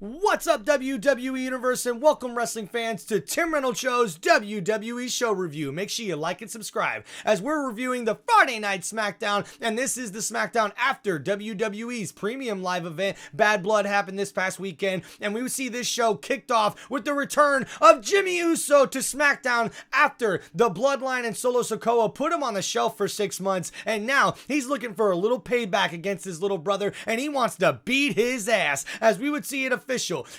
What's up, WWE Universe, and welcome, wrestling fans, to Tim Reynolds Show's WWE Show Review. Make sure you like and subscribe, as we're reviewing the Friday Night SmackDown, and this is the SmackDown after WWE's premium live event, Bad Blood, happened this past weekend, and we would see this show kicked off with the return of Jimmy Uso to SmackDown after the Bloodline and Solo Sikoa put him on the shelf for 6 months, and now he's looking for a little payback against his little brother, and he wants to beat his ass, as we would see it official.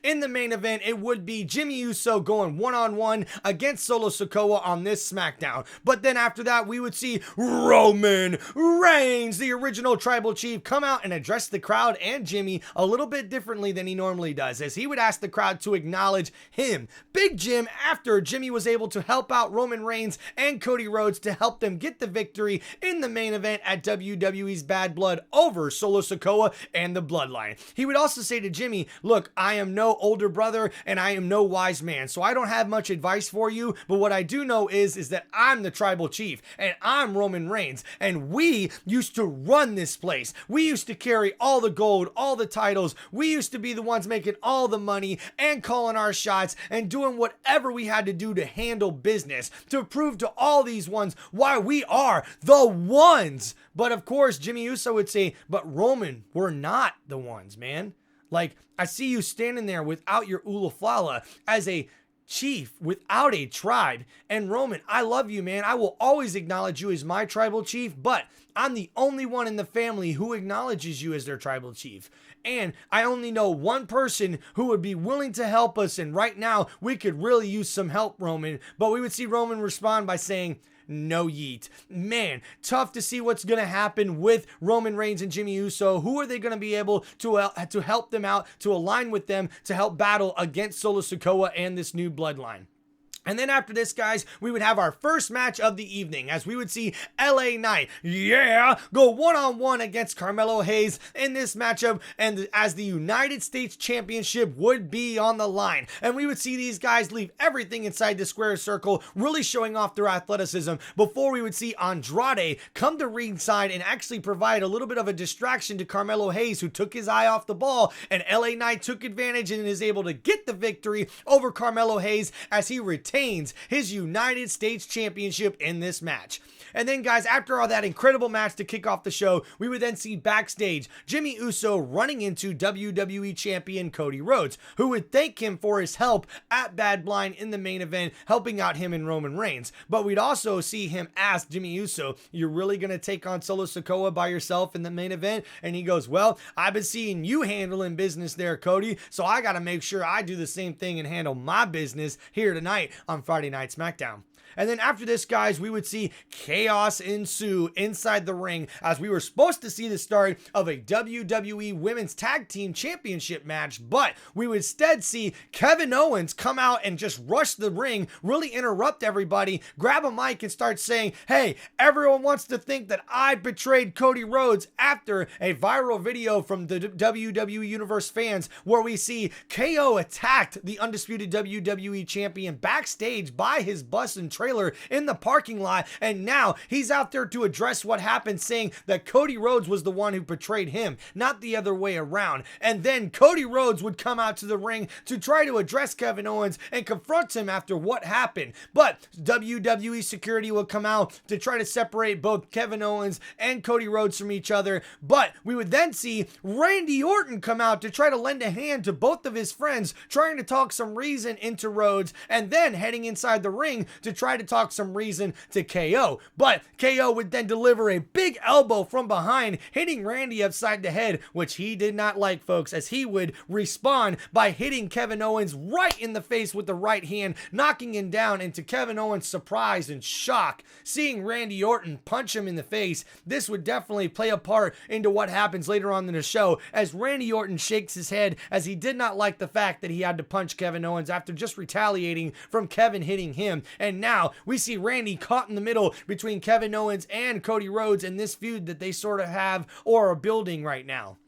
In the main event, it would be Jimmy Uso going one-on-one against Solo Sikoa on this SmackDown. But then after that, we would see Roman Reigns, the original Tribal Chief, come out and address the crowd and Jimmy a little bit differently than he normally does, as he would ask the crowd to acknowledge him, Big Jim, after Jimmy was able to help out Roman Reigns and Cody Rhodes to help them get the victory in the main event at WWE's Bad Blood over Solo Sikoa and the Bloodline. He would also say to Jimmy, look, I am no older brother and I am no wise man, so I don't have much advice for you, but what I do know is that I'm the Tribal Chief and I'm Roman Reigns, and we used to run this place. We used to carry all the gold, all the titles. We used to be the ones making all the money and calling our shots and doing whatever we had to do to handle business, to prove to all these ones why we are the ones. But of course, Jimmy Uso would say, but Roman, we're not the ones, man. Like, I see you standing there without your Ulafala as a chief, without a tribe. And Roman, I love you, man. I will always acknowledge you as my tribal chief, but I'm the only one in the family who acknowledges you as their tribal chief. And I only know one person who would be willing to help us. And right now, we could really use some help, Roman. But we would see Roman respond by saying, no yeet. Man, tough to see what's going to happen with Roman Reigns and Jimmy Uso. Who are they going to be able to help them out, to align with them, to help battle against Solo Sikoa and this new bloodline? And then after this, guys, we would have our first match of the evening, as we would see LA Knight, go one-on-one against Carmelo Hayes in this matchup, and as the United States Championship would be on the line. And we would see these guys leave everything inside the square circle, really showing off their athleticism, before we would see Andrade come to ringside and actually provide a little bit of a distraction to Carmelo Hayes, who took his eye off the ball, and LA Knight took advantage and is able to get the victory over Carmelo Hayes as he retains his United States Championship in this match. And then, guys, after all that incredible match to kick off the show, we would then see backstage Jimmy Uso running into WWE Champion Cody Rhodes, who would thank him for his help at Bad Blood in the main event, helping out him and Roman Reigns. But we'd also see him ask Jimmy Uso, you're really going to take on Solo Sikoa by yourself in the main event? And he goes, well, I've been seeing you handling business there, Cody, so I got to make sure I do the same thing and handle my business here tonight on Friday Night SmackDown. And then after this, guys, we would see chaos ensue inside the ring, as we were supposed to see the start of a WWE Women's Tag Team Championship match, but we would instead see Kevin Owens come out and just rush the ring, really interrupt everybody, grab a mic and start saying, hey, everyone wants to think that I betrayed Cody Rhodes, after a viral video from the WWE Universe fans where we see KO attacked the undisputed WWE Champion backstage by his bus and trailer in the parking lot, and now he's out there to address what happened, saying that Cody Rhodes was the one who betrayed him, not the other way around. And then Cody Rhodes would come out to the ring to try to address Kevin Owens and confront him after what happened. But WWE security would come out to try to separate both Kevin Owens and Cody Rhodes from each other. But we would then see Randy Orton come out to try to lend a hand to both of his friends, trying to talk some reason into Rhodes, and then heading inside the ring to try to talk some reason to KO. But KO would then deliver a big elbow from behind, hitting Randy upside the head, which he did not like, folks, as he would respond by hitting Kevin Owens right in the face with the right hand, knocking him down. And to Kevin Owens' surprise and shock, seeing Randy Orton punch him in the face, this would definitely play a part into what happens later on in the show, as Randy Orton shakes his head, as he did not like the fact that he had to punch Kevin Owens after just retaliating from Kevin hitting him. And now we see Randy caught in the middle between Kevin Owens and Cody Rhodes in this feud that they sort of have or are building right now.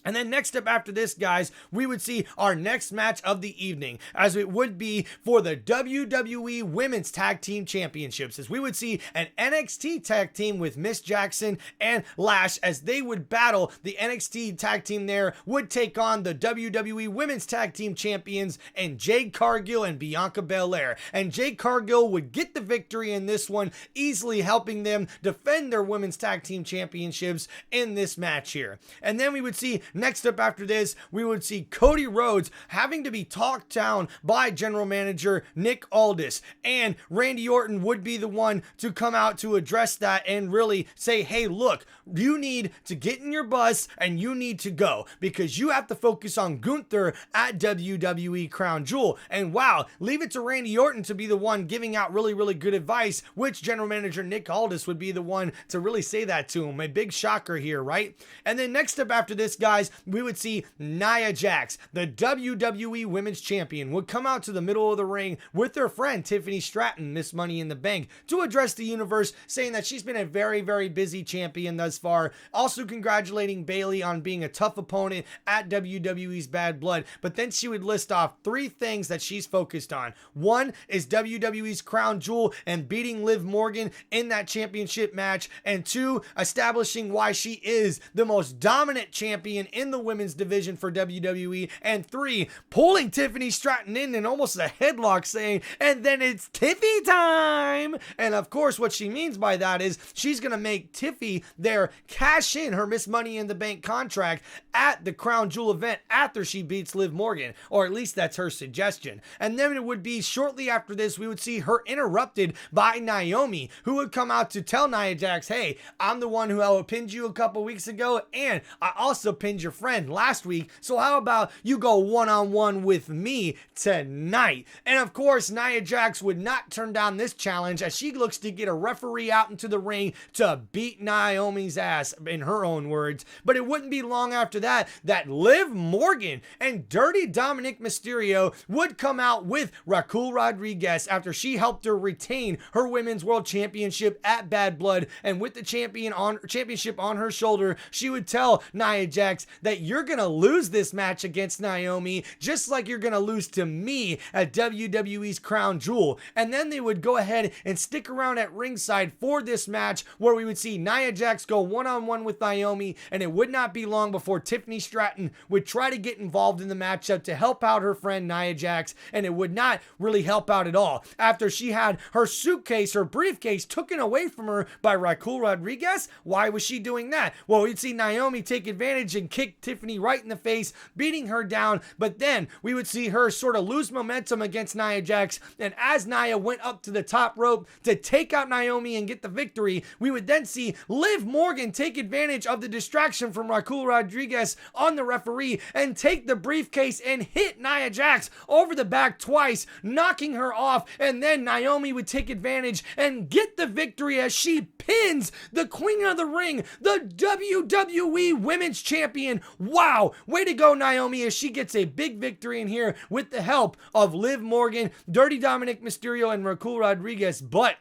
And then next up after this, guys, we would see our next match of the evening, as it would be for the WWE Women's Tag Team Championships, as we would see an NXT tag team with Miss Jackson and Lash, as they would battle. The NXT tag team there would take on the WWE Women's Tag Team Champions and Jade Cargill and Bianca Belair. And Jade Cargill would get the victory in this one, easily helping them defend their Women's Tag Team Championships in this match here. And then we would see next up after this, we would see Cody Rhodes having to be talked down by general manager Nick Aldis, and Randy Orton would be the one to come out to address that and really say, hey, look, you need to get in your bus and you need to go, because you have to focus on Gunther at WWE Crown Jewel. And wow, leave it to Randy Orton to be the one giving out really, really good advice, which general manager Nick Aldis would be the one to really say that to him. A big shocker here, right? And then next up after this, guys, we would see Nia Jax, the WWE Women's Champion, would come out to the middle of the ring with her friend Tiffany Stratton, Miss Money in the Bank, to address the universe, saying that she's been a very, very busy champion thus far. Also congratulating Bayley on being a tough opponent at WWE's Bad Blood. But then she would list off 3 things that she's focused on. One is WWE's Crown Jewel and beating Liv Morgan in that championship match. And 2, establishing why she is the most dominant champion in the women's division for WWE. And 3, pulling Tiffany Stratton in almost a headlock, saying, and then it's Tiffy time. And of course, what she means by that is she's going to make Tiffy there cash in her Miss Money in the Bank contract at the Crown Jewel event after she beats Liv Morgan, or at least that's her suggestion. And then it would be shortly after this, we would see her interrupted by Naomi, who would come out to tell Nia Jax, hey, I'm the one who pinned you a couple weeks ago, and I also pinned your friend last week, so how about you go one-on-one with me tonight? And of course, Nia Jax would not turn down this challenge, as she looks to get a referee out into the ring to beat Naomi's ass, in her own words. But it wouldn't be long after that Liv Morgan and Dirty Dominic Mysterio would come out with Raquel Rodriguez after she helped her retain her Women's World Championship at Bad Blood. And with the championship on her shoulder, she would tell Nia Jax that you're gonna lose this match against Naomi, just like you're gonna lose to me at WWE's Crown Jewel. And then they would go ahead and stick around at ringside for this match, where we would see Nia Jax go one-on-one with Naomi, and it would not be long before Tiffany Stratton would try to get involved in the matchup to help out her friend Nia Jax, and it would not really help out at all. After she had her suitcase, her briefcase, taken away from her by Raquel Rodriguez, why was she doing that? Well, we'd see Naomi take advantage and kick Tiffany right in the face, beating her down, but then we would see her sort of lose momentum against Nia Jax, and as Nia went up to the top rope to take out Naomi and get the victory, we would then see Liv Morgan take advantage of the distraction from Raquel Rodriguez on the referee and take the briefcase and hit Nia Jax over the back twice, knocking her off, and then Naomi would take advantage and get the victory as she pins the Queen of the Ring, the WWE Women's Champion. Wow, way to go, Naomi, as she gets a big victory in here with the help of Liv Morgan, Dirty Dominic Mysterio, and Raquel Rodriguez. But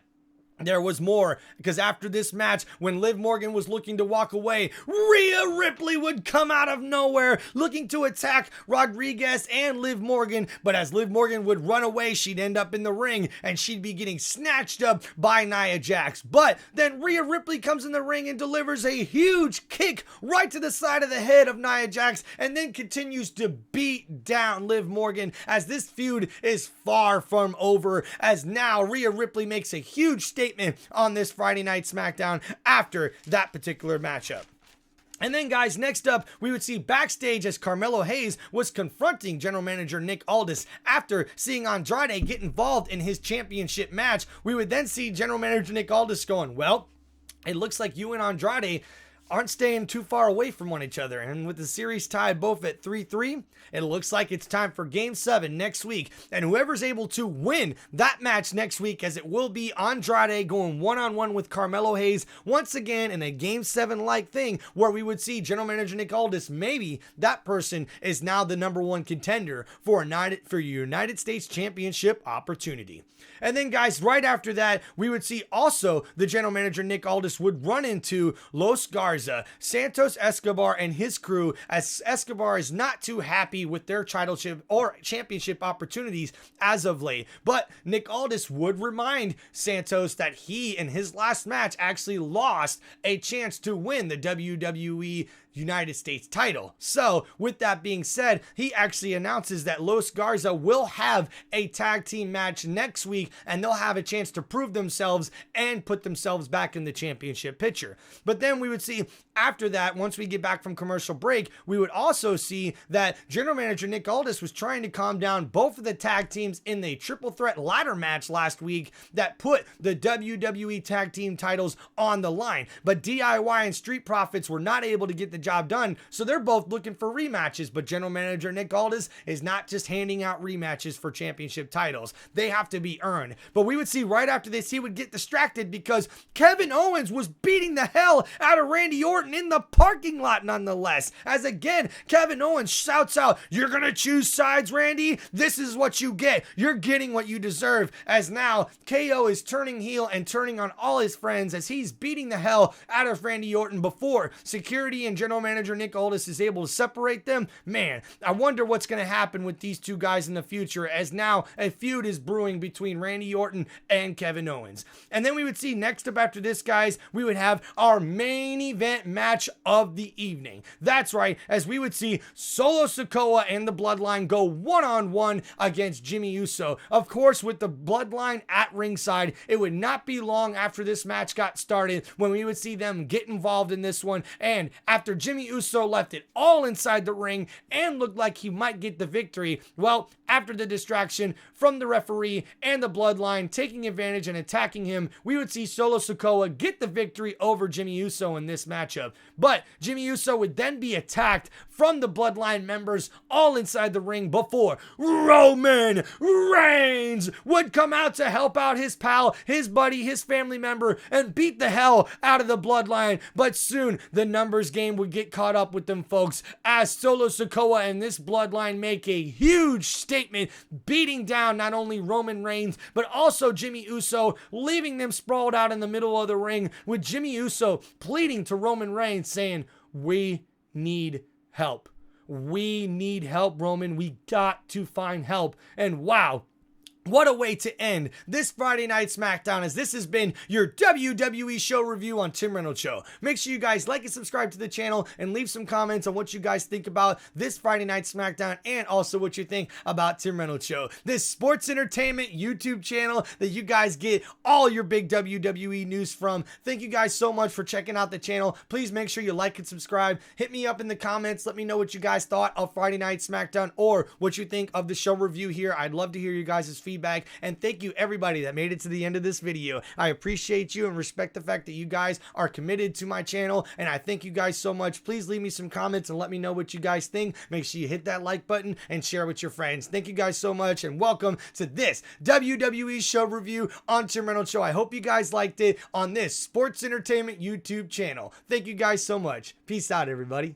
there was more, because after this match, when Liv Morgan was looking to walk away, Rhea Ripley would come out of nowhere looking to attack Rodriguez and Liv Morgan. But as Liv Morgan would run away, she'd end up in the ring and she'd be getting snatched up by Nia Jax. But then Rhea Ripley comes in the ring and delivers a huge kick right to the side of the head of Nia Jax, and then continues to beat down Liv Morgan, as this feud is far from over, as now Rhea Ripley makes a huge statement on this Friday Night SmackDown after that particular matchup. And then, guys, next up, we would see backstage as Carmelo Hayes was confronting general manager Nick Aldis after seeing Andrade get involved in his championship match. We would then see general manager Nick Aldis going, well, it looks like you and Andrade aren't staying too far away from one each other. And with the series tied both at 3-3, it looks like it's time for Game 7 next week. And whoever's able to win that match next week, as it will be Andrade going one-on-one with Carmelo Hayes, once again in a Game 7-like thing, where we would see general manager Nick Aldis, maybe that person is now the #1 contender for a United States Championship opportunity. And then, guys, right after that, we would see also the general manager Nick Aldis would run into Los Garza Garza, Santos Escobar, and his crew, as Escobar is not too happy with their championship opportunities as of late. But Nick Aldis would remind Santos that he, in his last match, actually lost a chance to win the WWE United States title. So with that being said, he actually announces that Los Garza will have a tag team match next week, and they'll have a chance to prove themselves and put themselves back in the championship picture. But then we would see after that, once we get back from commercial break, we would also see that General Manager Nick Aldis was trying to calm down both of the tag teams in the triple threat ladder match last week that put the WWE tag team titles on the line. But DIY and Street Profits were not able to get the job done, so they're both looking for rematches. But General Manager Nick Aldis is not just handing out rematches for championship titles. They have to be earned. But we would see right after this, he would get distracted because Kevin Owens was beating the hell out of Randy Orton in the parking lot nonetheless. As again, Kevin Owens shouts out, "You're gonna choose sides, Randy? This is what you get. You're getting what you deserve." As now, KO is turning heel and turning on all his friends as he's beating the hell out of Randy Orton before security and General Manager Nick Aldis is able to separate them. Man, I wonder what's going to happen with these two guys in the future, as now a feud is brewing between Randy Orton and Kevin Owens. And then we would see next up after this, guys, we would have our main event match of the evening. That's right, as we would see Solo Sikoa and the Bloodline go one-on-one against Jimmy Uso. Of course, with the Bloodline at ringside, it would not be long after this match got started when we would see them get involved in this one. And after Jimmy Uso left it all inside the ring and looked like he might get the victory, well, after the distraction from the referee and the Bloodline taking advantage and attacking him, we would see Solo Sikoa get the victory over Jimmy Uso in this matchup. But Jimmy Uso would then be attacked from the Bloodline members all inside the ring before Roman Reigns would come out to help out his pal, his buddy, his family member, and beat the hell out of the Bloodline. But soon the numbers game would get caught up with them folks, as Solo Sikoa and this Bloodline make a huge statement, beating down not only Roman Reigns but also Jimmy Uso, leaving them sprawled out in the middle of the ring, with Jimmy Uso pleading to Roman Reigns saying, "We need help. We need help, Roman. We got to find help." And wow, what a way to end this Friday Night SmackDown, as this has been your WWE show review on Tim Reynolds Show. Make sure you guys like and subscribe to the channel and leave some comments on what you guys think about this Friday Night SmackDown, and also what you think about Tim Reynolds Show, this sports entertainment YouTube channel that you guys get all your big WWE news from. Thank you guys so much for checking out the channel. Please make sure you like and subscribe. Hit me up in the comments. Let me know what you guys thought of Friday Night SmackDown, or what you think of the show review here. I'd love to hear you guys' feedback. And thank you everybody that made it to the end of this video. I appreciate you and respect the fact that you guys are committed to my channel, and I thank you guys so much. Please leave me some comments and let me know what you guys think. Make sure you hit that like button and share with your friends. Thank you guys so much, and welcome to this WWE show review on Tim Reynolds Show. I hope you guys liked it on this sports entertainment YouTube channel. Thank you guys so much. Peace out, everybody.